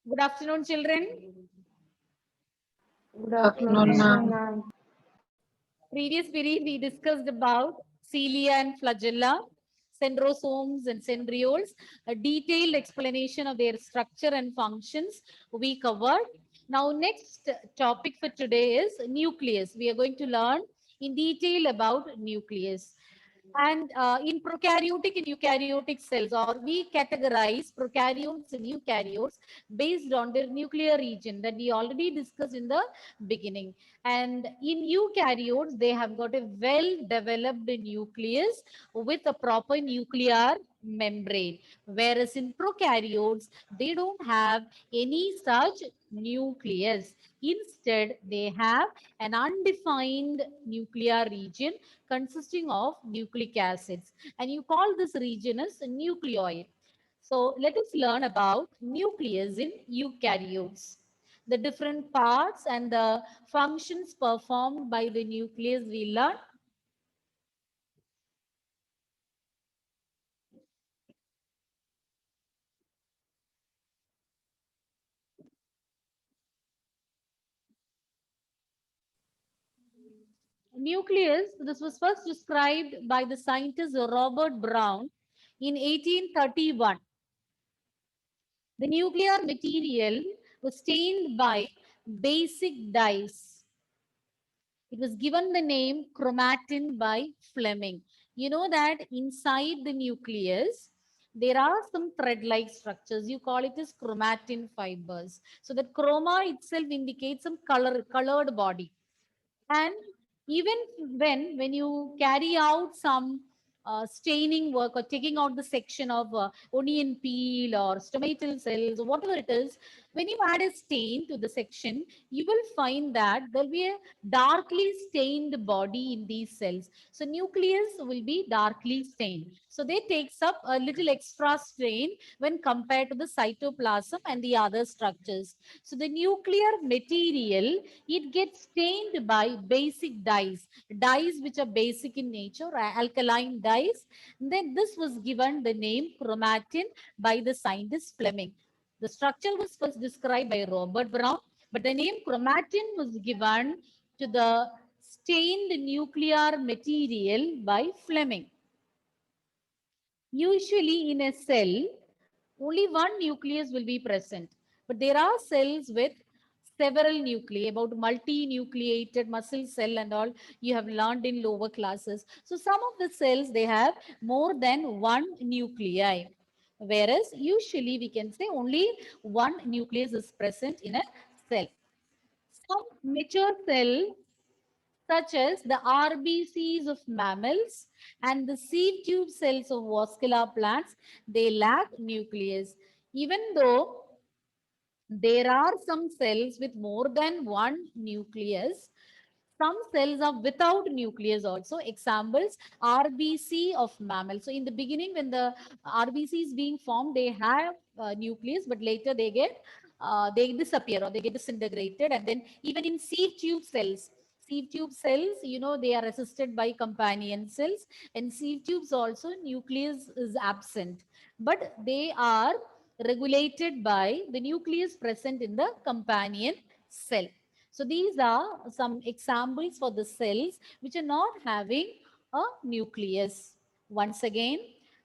Good afternoon, children. Good afternoon, ma'am. Previous period, we discussed about cilia and flagella, centrosomes and centrioles, a detailed explanation of their structure and functions we covered. Now, next topic for today is nucleus. We are going to learn in detail about nucleus. And in prokaryotic and eukaryotic cells, or we categorize prokaryotes and eukaryotes based on their nuclear region that we already discussed in the beginning. And in eukaryotes, they have got a well-developed nucleus with a proper nuclear membrane. Whereas in prokaryotes, they don't have any such nucleus. Instead, they have an undefined nuclear region consisting of nucleic acids. And you call this region as nucleoid. So let us learn about nucleus in eukaryotes. The different parts and the functions performed by the nucleus we learn. Nucleus, this was first described by the scientist Robert Brown in 1831. The nuclear material was stained by basic dyes. It was given the name chromatin by Fleming. You know that inside the nucleus, there are some thread-like structures. You call it as chromatin fibers. So that chroma itself indicates some colored body. And even when you carry out some staining work or taking out the section of onion peel or stomatal cells or whatever it is, when you add a stain to the section, you will find that there'll be a darkly stained body in these cells. So nucleus will be darkly stained. So they takes up a little extra strain when compared to the cytoplasm and the other structures. So the nuclear material, it gets stained by basic dyes which are basic in nature, alkaline dyes. Then this was given the name chromatin by the scientist Fleming. The structure was first described by Robert Brown, but the name chromatin was given to the stained nuclear material by Fleming. Usually in a cell, only one nucleus will be present, but there are cells with several nuclei, about multi-nucleated muscle cell and all you have learned in lower classes. So some of the cells, they have more than one nuclei, whereas usually we can say only one nucleus is present in a cell. Some mature cell such as the RBCs of mammals and the sieve tube cells of vascular plants, they lack nucleus. Even though there are some cells with more than one nucleus, some cells are without nucleus also. Examples, RBC of mammals. So in the beginning, when the RBC is being formed, they have nucleus, but later they disappear or they get disintegrated. And then even in sieve tube cells, you know, they are assisted by companion cells, and sieve tubes also nucleus is absent, but they are regulated by the nucleus present in the companion cell. So these are some examples for the cells which are not having a nucleus. Once again,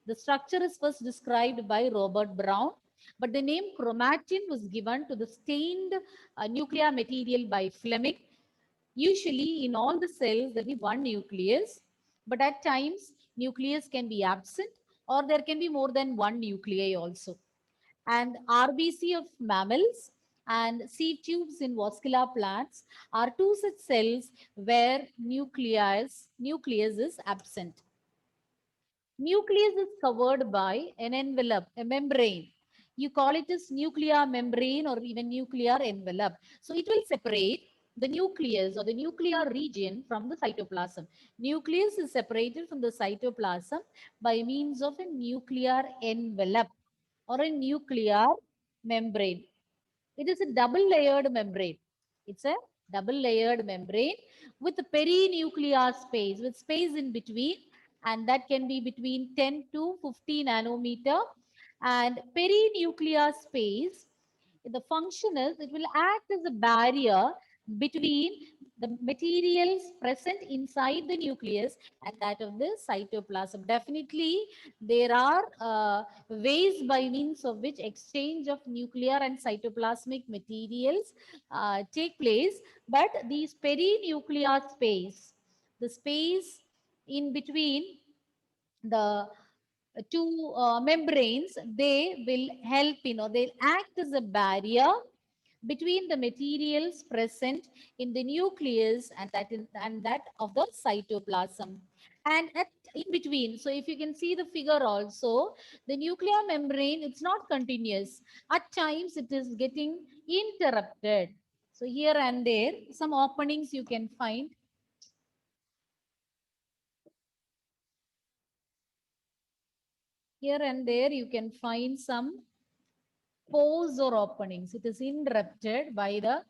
the structure is first described by Robert Brown, but the name chromatin was given to the stained nuclear material by Fleming. Usually in all the cells, there will be one nucleus, but at times nucleus can be absent or there can be more than one nuclei also. And RBC of mammals and sieve tubes in vascular plants are two such cells where nucleus is absent. Nucleus is covered by an envelope, a membrane. You call it as nuclear membrane or even nuclear envelope. So it will separate the nucleus or the nuclear region from the cytoplasm. Nucleus is separated from the cytoplasm by means of a nuclear envelope or a nuclear membrane. It is a double layered membrane. It's a double layered membrane with a perinuclear space, with space in between, and that can be between 10 to 50 nanometer. And perinuclear space The function is it will act as a barrier between the materials present inside the nucleus and that of the cytoplasm. Definitely, there are ways by means of which exchange of nuclear and cytoplasmic materials take place, but these perinuclear space, the space in between the two membranes, they will help, they'll act as a barrier between the materials present in the nucleus and that of the cytoplasm. And in between, so if you can see the figure also, the nuclear membrane, it's not continuous. At times it is getting interrupted. So here and there, some openings you can find. Here and there you can find some pores or openings. It is interrupted by the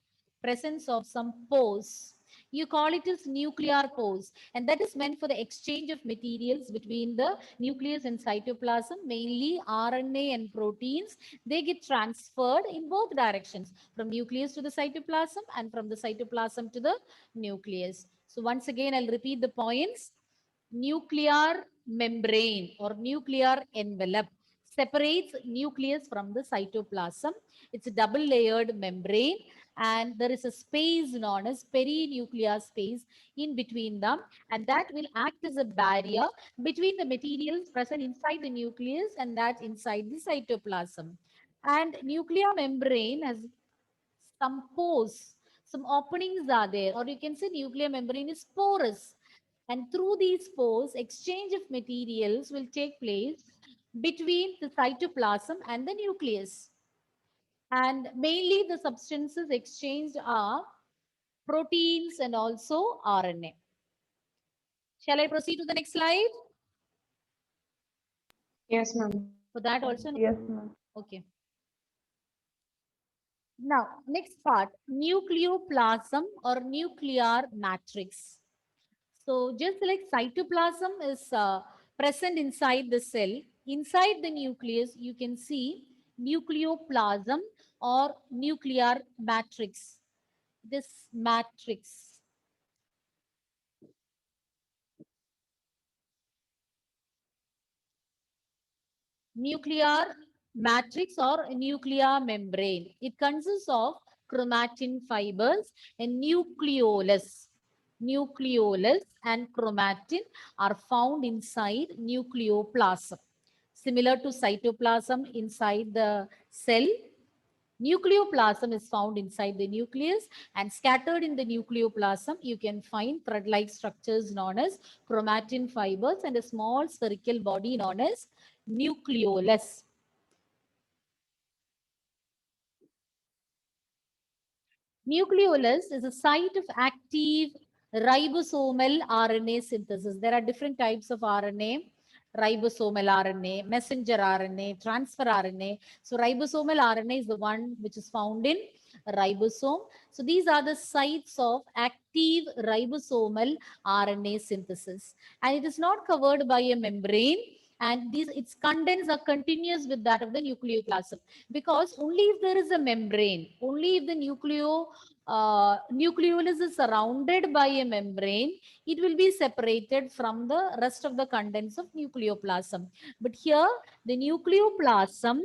presence of some pores. You call it as nuclear pores, and that is meant for the exchange of materials between the nucleus and cytoplasm, mainly RNA and proteins. They get transferred in both directions, from nucleus to the cytoplasm and from the cytoplasm to the nucleus. So once again, I'll repeat the points. Nuclear membrane or nuclear envelope separates nucleus from the cytoplasm. It's a double layered membrane and there is a space known as perinuclear space in between them, and that will act as a barrier between the materials present inside the nucleus and that inside the cytoplasm. And nuclear membrane has some pores, some openings are there, or you can say nuclear membrane is porous. And through these pores, exchange of materials will take place between the cytoplasm and the nucleus. And mainly the substances exchanged are proteins and also RNA. Shall I proceed to the next slide? Yes, ma'am. For that also, Yes, ma'am. okay. Now, next part, nucleoplasm or nuclear matrix. So just like cytoplasm is present inside the cell, inside the nucleus, you can see nucleoplasm or nuclear matrix. This matrix. Nuclear matrix or nuclear membrane. It consists of chromatin fibers and nucleolus. Nucleolus and chromatin are found inside nucleoplasm. Similar to cytoplasm inside the cell, nucleoplasm is found inside the nucleus, and scattered in the nucleoplasm, you can find thread-like structures known as chromatin fibers and a small spherical body known as nucleolus. Nucleolus is a site of active ribosomal RNA synthesis. There are different types of RNA: ribosomal RNA, messenger RNA, transfer RNA. So ribosomal RNA is the one which is found in ribosome. So these are the sites of active ribosomal RNA synthesis. And it is not covered by a membrane, and these its contents are continuous with that of the nucleoplasm, because only if there is a membrane, only if the nucleolus is surrounded by a membrane, it will be separated from the rest of the contents of nucleoplasm. But here, the nucleoplasm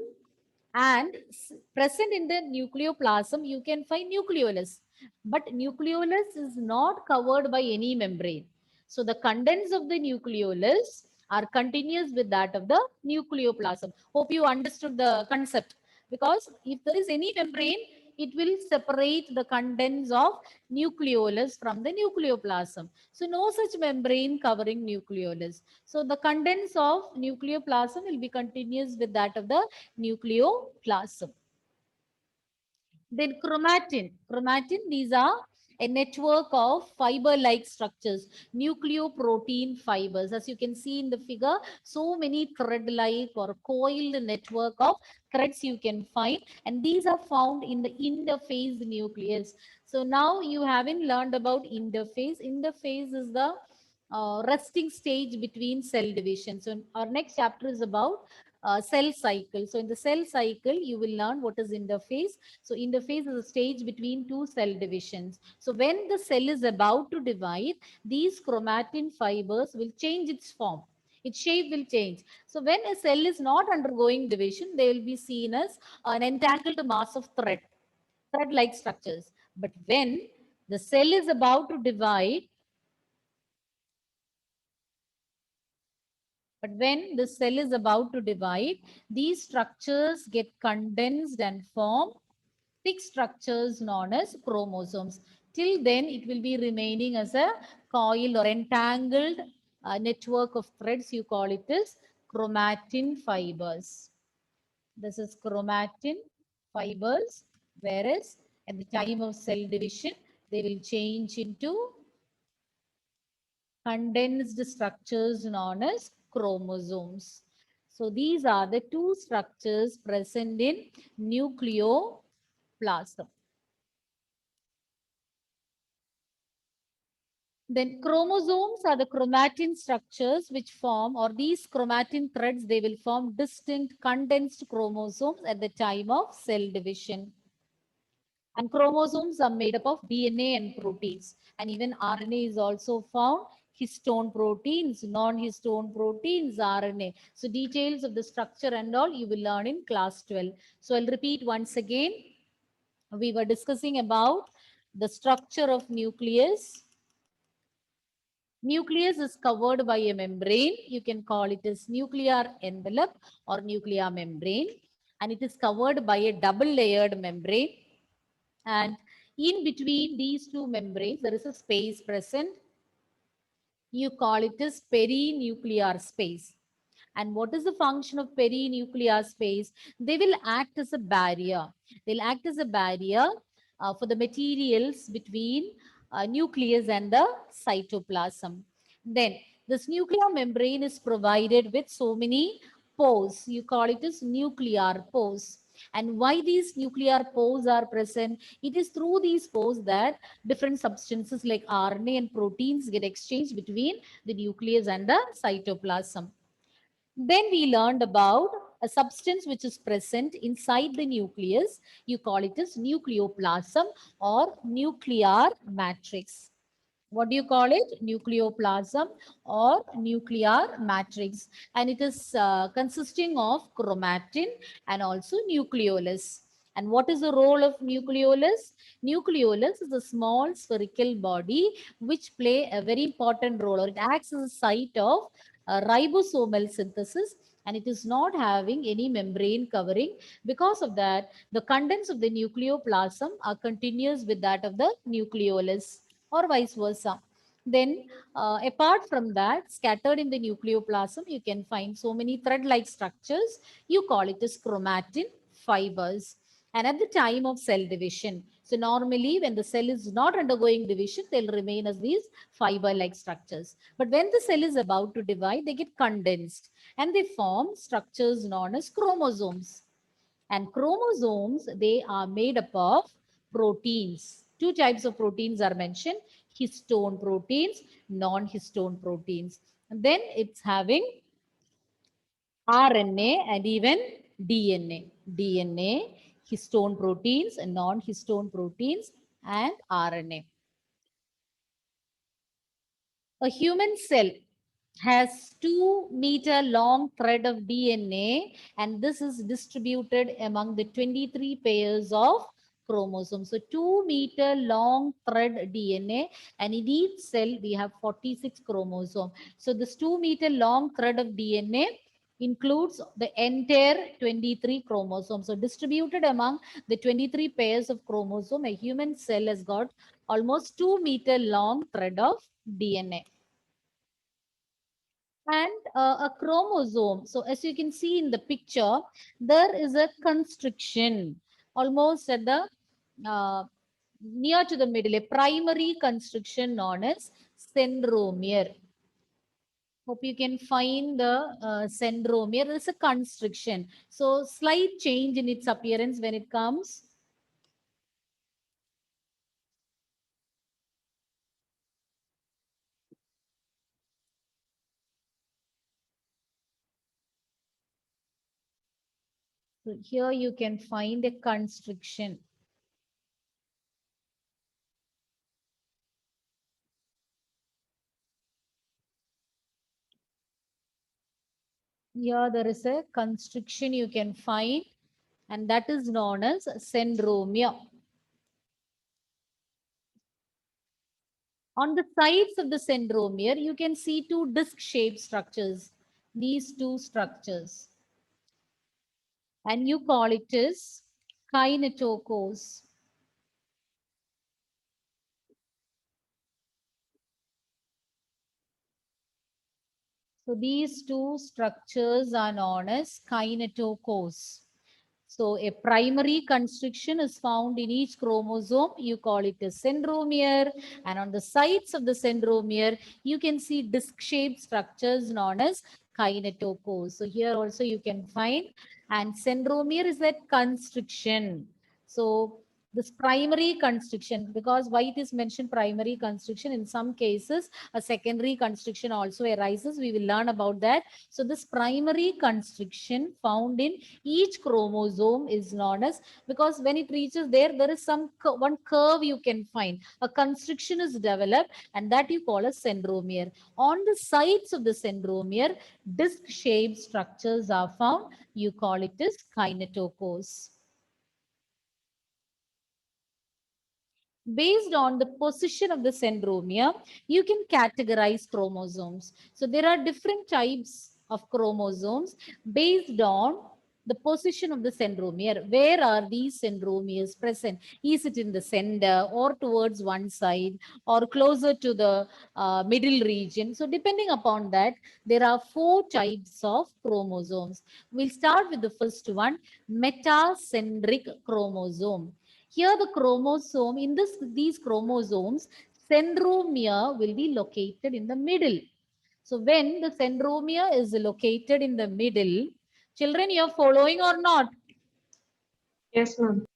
and present in the nucleoplasm, you can find nucleolus. But nucleolus is not covered by any membrane. So the contents of the nucleolus are continuous with that of the nucleoplasm. Hope you understood the concept. Because if there is any membrane, it will separate the contents of nucleolus from the nucleoplasm. So no such membrane covering nucleolus. So the contents of nucleoplasm will be continuous with that of the nucleoplasm. Then chromatin. Chromatin, these are a network of fiber-like structures, nucleoprotein fibers. As you can see in the figure, so many thread-like or coiled network of threads you can find, and these are found in the interphase nucleus. So now you haven't learned about interphase. Interphase is the resting stage between cell division. So our next chapter is about cell cycle. So in the cell cycle, you will learn what is interphase. So interphase is a stage between two cell divisions. So when the cell is about to divide, these chromatin fibers will change its form. Its shape will change. So when a cell is not undergoing division, they will be seen as an entangled mass of thread-like structures. But when the cell is about to divide, But when the cell is about to divide, these structures get condensed and form thick structures known as chromosomes. Till then, it will be remaining as a coil or entangled network of threads. You call it as chromatin fibers. This is chromatin fibers, whereas at the time of cell division, they will change into condensed structures known as chromosomes. So these are the two structures present in nucleoplasm. Then chromosomes are the chromatin structures which form, or these chromatin threads, they will form distinct condensed chromosomes at the time of cell division. And chromosomes are made up of DNA and proteins. And even RNA is also found. Histone proteins, non-histone proteins, RNA. So details of the structure and all you will learn in class 12. So I'll repeat once again. We were discussing about the structure of nucleus. Nucleus is covered by a membrane. You can call it as nuclear envelope or nuclear membrane. And it is covered by a double layered membrane. And in between these two membranes, there is a space present. You call it as perinuclear space. And what is the function of perinuclear space? They will act as a barrier. They'll act as a barrier for the materials between nucleus and the cytoplasm. Then this nuclear membrane is provided with so many pores. You call it as nuclear pores. And why these nuclear pores are present? It is through these pores that different substances like RNA and proteins get exchanged between the nucleus and the cytoplasm. Then we learned about a substance which is present inside the nucleus. You call it as nucleoplasm or nuclear matrix. What do you call it? Nucleoplasm or nuclear matrix. And it is consisting of chromatin and also nucleolus. And what is the role of nucleolus? Nucleolus is a small spherical body which play a very important role, or it acts as a site of ribosomal synthesis, and it is not having any membrane covering. Because of that, the contents of the nucleoplasm are continuous with that of the nucleolus, or vice versa. Then, apart from that, scattered in the nucleoplasm, you can find so many thread-like structures. You call it as chromatin fibers. And at the time of cell division, so normally when the cell is not undergoing division, they'll remain as these fiber-like structures. But when the cell is about to divide, they get condensed and they form structures known as chromosomes. And chromosomes, they are made up of proteins. Two types of proteins are mentioned: histone proteins, non-histone proteins. And then it's having RNA and even DNA. DNA, histone proteins, and non-histone proteins, and RNA. A human cell has 2-meter long thread of DNA, and this is distributed among the 23 pairs of chromosomes. So 2-meter long thread DNA, and in each cell we have 46 chromosomes. So this 2-meter long thread of DNA includes the entire 23 chromosomes. So distributed among the 23 pairs of chromosome, a human cell has got almost 2-meter long thread of DNA. And a chromosome. So as you can see in the picture, there is a constriction almost at the near to the middle, a primary constriction known as centromere. Hope you can find the centromere. There is a constriction. So slight change in its appearance when it comes. So here you can find a constriction. Here there is a constriction you can find, and that is known as centromere. On the sides of the centromere, you can see two disc-shaped structures. These two structures. And you call it as kinetochores. So these two structures are known as kinetochores. So a primary constriction is found in each chromosome. You call it a centromere. And on the sides of the centromere, you can see disc-shaped structures known as kinetochores. So here also you can find, and centromere is that constriction. So this primary constriction, because why it is mentioned primary constriction, in some cases a secondary constriction also arises. We will learn about that. So this primary constriction found in each chromosome is known as, because when it reaches there, there is some one curve you can find. A constriction is developed, and that you call a centromere. On the sides of the centromere, disc-shaped structures are found. You call it as kinetochores. Based on the position of the centromere, you can categorize chromosomes. So there are different types of chromosomes based on the position of the centromere. Where are these centromeres present? Is it in the center or towards one side or closer to the middle region? So depending upon that, there are four types of chromosomes. We'll start with the first one, metacentric chromosome. Here the chromosome, in these chromosomes, centromere will be located in the middle. So when the centromere is located in the middle, children, you are following or not? Yes, ma'am.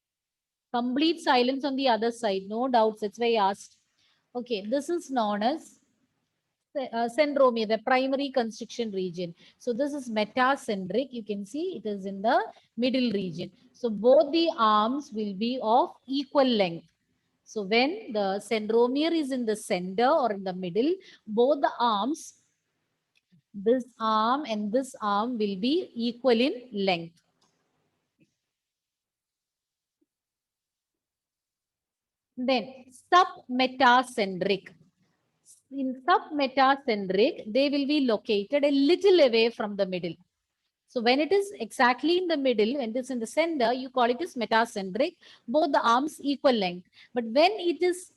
Complete silence on the other side. No doubts. That's why I asked. Okay, this is known as centromere, the primary constriction region. So this is metacentric. You can see it is in the middle region. So both the arms will be of equal length. So when the centromere is in the center or in the middle, both the arms, this arm and this arm will be equal in length. Then submetacentric. In submetacentric, they will be located a little away from the middle. So when it is exactly in the middle, when it is in the center, you call it as metacentric, both the arms equal length. But when it is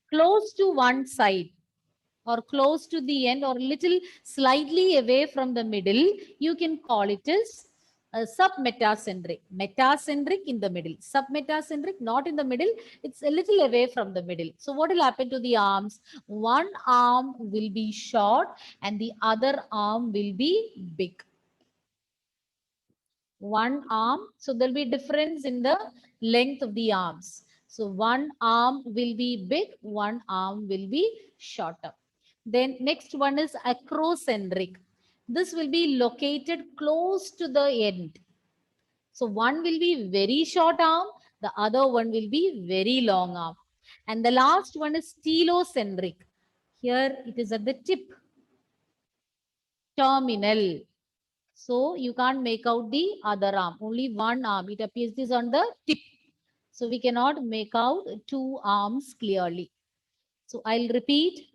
close to one side or close to the end or little slightly away from the middle, you can call it as submetacentric. Metacentric in the middle. Submetacentric not in the middle. It's a little away from the middle. So what will happen to the arms? One arm will be short and the other arm will be big. One arm. So there'll be difference in the length of the arms. So one arm will be big, one arm will be shorter. Then next one is acrocentric. This will be located close to the end. So one will be very short arm, the other one will be very long arm. And the last one is telocentric. Here it is at the tip. Terminal. So you can't make out the other arm, only one arm. It appears this on the tip. So we cannot make out two arms clearly. So I'll repeat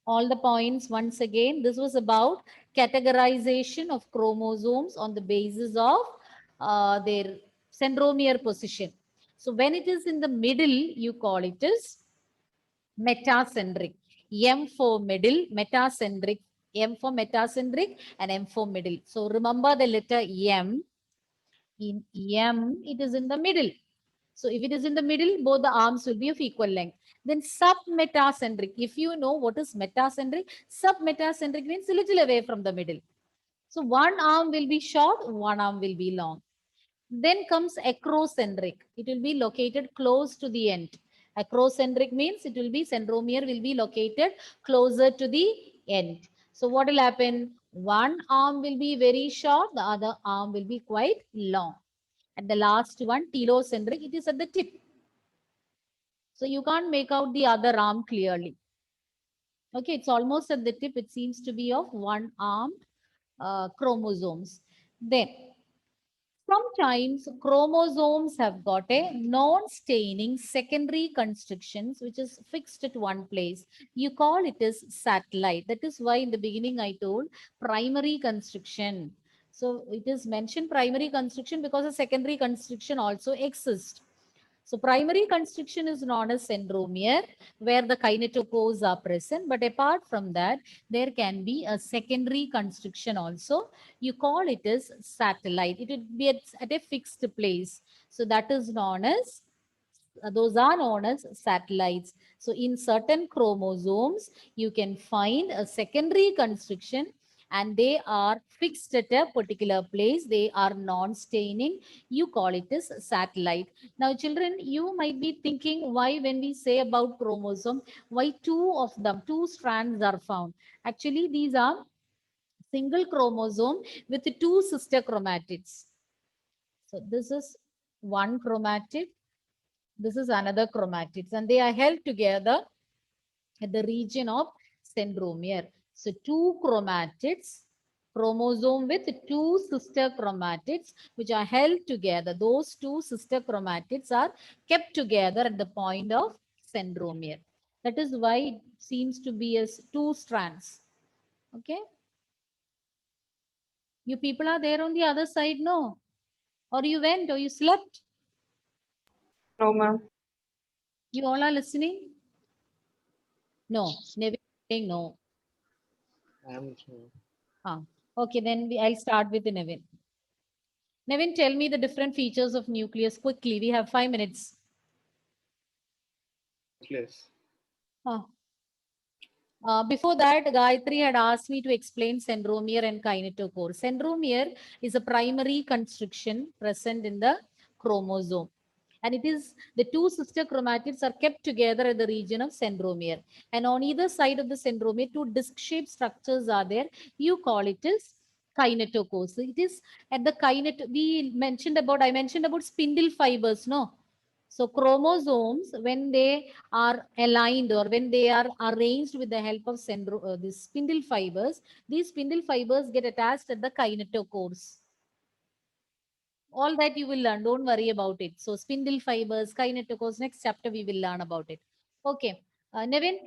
all the points once again. This was about categorization of chromosomes on the basis of their centromere position. So when it is in the middle, you call it as metacentric. M for middle, metacentric. M for metacentric and M for middle. So remember the letter M. In M, it is in the middle. So if it is in the middle, both the arms will be of equal length. Then submetacentric. If you know what is metacentric, submetacentric means a little away from the middle. So one arm will be short, one arm will be long. Then comes acrocentric. It will be located close to the end. Acrocentric means it will be centromere will be located closer to the end. So what will happen? One arm will be very short, the other arm will be quite long. And the last one, telocentric, it is at the tip. So you can't make out the other arm clearly. Okay, it's almost at the tip. It seems to be of one arm chromosomes. Then sometimes chromosomes have got a non-staining secondary constrictions which is fixed at one place. You call it as satellite. That is why in the beginning I told primary constriction. So it is mentioned primary constriction because a secondary constriction also exists. So primary constriction is known as centromere, where the kinetochores are present. But apart from that, there can be a secondary constriction also. You call it as satellite. It would be at a fixed place. So that is known as, those are known as satellites. So in certain chromosomes, you can find a secondary constriction and they are fixed at a particular place. They are non-staining. You call it as satellite. Now, children, you might be thinking why when we say about chromosome, why two of them, two strands are found. Actually, these are single chromosome with two sister chromatids. So this is one chromatid. This is another chromatids and they are held together at the region of centromere. So two chromatids, chromosome with two sister chromatids which are held together. Those two sister chromatids are kept together at the point of centromere. That is why it seems to be as two strands. Okay. You people are there on the other side, no? Or you went or you slept? No, ma'am. You all are listening? No. Never saying no. I am listening. Ah, okay, then I'll start with Nevin. Nevin, tell me the different features of nucleus quickly. We have 5 minutes. Nucleus. Ah. Before that, Gayatri had asked me to explain centromere and kinetochore. Centromere is a primary constriction present in the chromosome. And it is the two sister chromatids are kept together at the region of centromere. And on either side of the centromere, two disc-shaped structures are there. You call it as kinetochore. So it is at the I mentioned about spindle fibers, no? So chromosomes, when they are aligned or when they are arranged with the help of these spindle fibers, these spindle fibers get attached at the kinetochores. All that you will learn. Don't worry about it. So spindle fibers, kinetochores, next chapter we will learn about it. Okay. Nevin,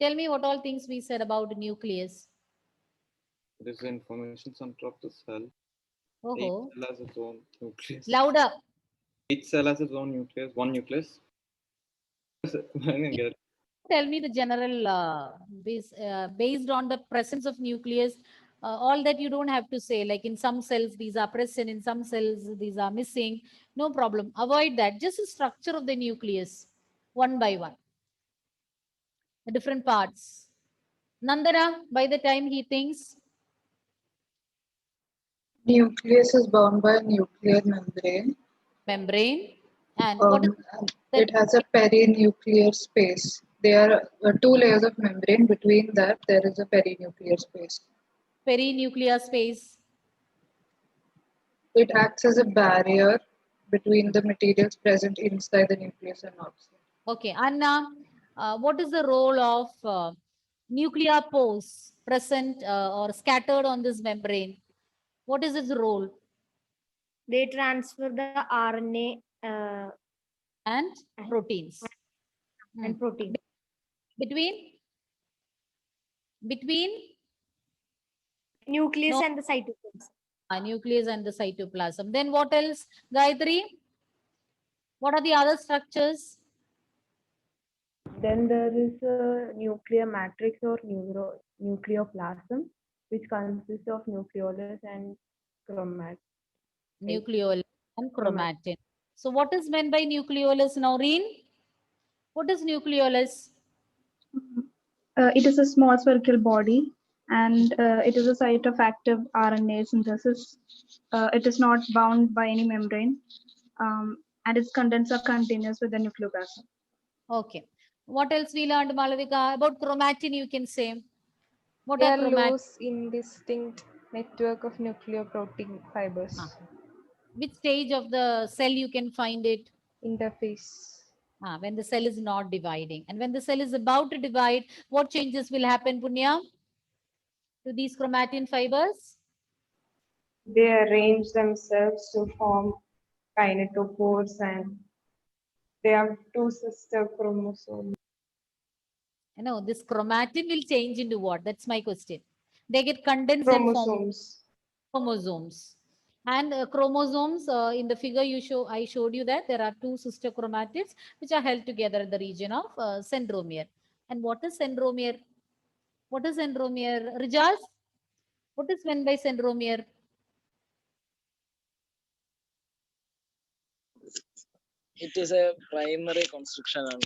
tell me what all things we said about the nucleus. It is the information center of the cell. Each Oh, cell has its own nucleus. louder. Each cell has its own nucleus. One nucleus. I didn't get it. Tell me the general based on the presence of nucleus, all that you don't have to say, like in some cells these are present, in some cells these are missing. No problem. Avoid that. Just the structure of the nucleus, one by one, the different parts. Nandana, by the time he thinks, Nucleus is bound by a nuclear membrane. membrane, and what is And that? it has a perinuclear space. There are two layers of membrane. Between that, there is a perinuclear space. Perinuclear space. It acts as a barrier between the materials present inside the nucleus and outside. Okay, Anna, what is the role of nuclear pores present or scattered on this membrane? What is its role? They transfer the RNA And proteins. and protein. Between? Between Nucleus No. and the cytoplasm. Nucleus and the cytoplasm. Then what else, Gayatri? What are the other structures? Then there is a nuclear matrix or nucleoplasm, which consists of nucleolus and chromat. Nucleolus and chromatin. So what is meant by nucleolus, Noreen? What is nucleolus? It is a small spherical body and it is a site of active RNA synthesis. It is not bound by any membrane and its contents are continuous with the nucleoplasm. Okay. What else we learned, Malavika? About chromatin, you can say. What They are are chromatin? loose, indistinct network of nucleoprotein fibers. Which stage of the cell you can find it? Interface. When the cell is not dividing. And when the cell is about to divide, what changes will happen, Punya, to these chromatin fibers? They arrange themselves to form kinetochores and they have two sister chromosomes. This chromatin will change into what? That's my question. They get condensed and form Chromosomes. chromosomes. And chromosomes, in the figure I showed you that there are two sister chromatids which are held together in the region of centromere. And what is centromere? What is centromere? Rijaz, what is meant by centromere? It is a primary construction and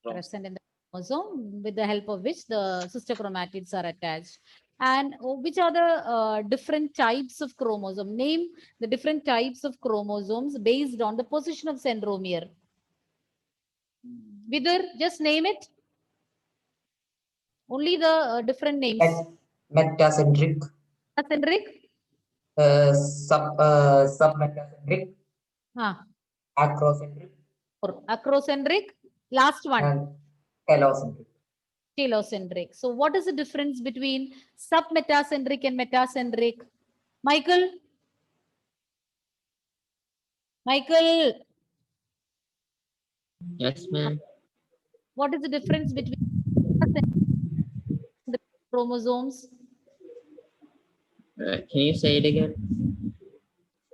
Present in the chromosome with the help of which the sister chromatids are attached. And which are the different types of chromosome? Name the different types of chromosomes based on the position of centromere. Vidur, just name it. Only the different names. Metacentric, Centric, submetacentric, acrocentric, or acrocentric. Last one, and telocentric. telocentric. So what is the difference between submetacentric and metacentric? Michael? Michael, Yes, ma'am. what is the difference between the chromosomes? Can you say it again?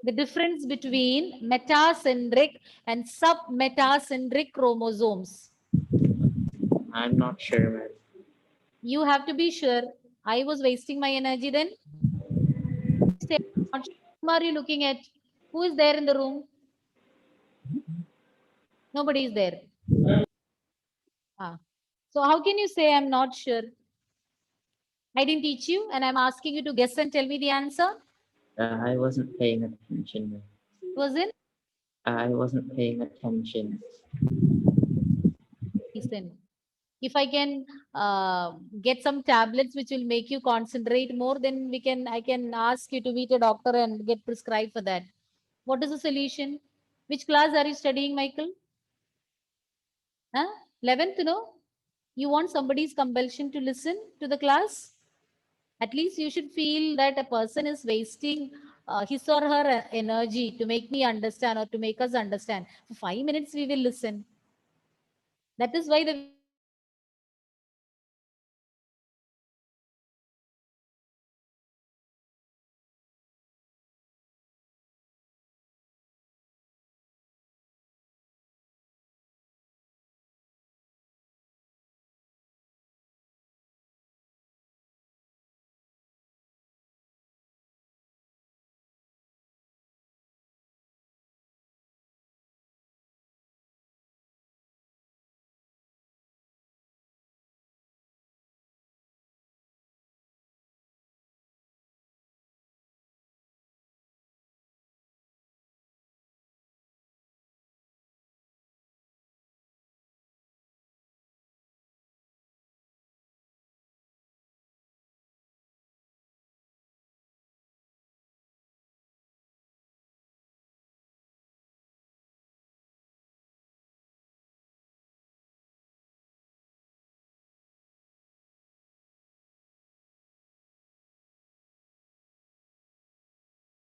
The difference between metacentric and submetacentric chromosomes. I'm not sure, ma'am. You have to be sure. I was wasting my energy then. Whom are you looking at? Who is there in the room? Nobody is there. So how can you say I'm not sure? I didn't teach you and I'm asking you to guess and tell me the answer. I wasn't paying attention, ma'am. Was it? I wasn't paying attention. Listen. If I can get some tablets which will make you concentrate more, then I can ask you to meet a doctor and get prescribed for that. What is the solution? Which class are you studying, Michael? 11th, no? You want somebody's compulsion to listen to the class? At least you should feel that a person is wasting his or her energy to make me understand or to make us understand. For 5 minutes, we will listen. That is why the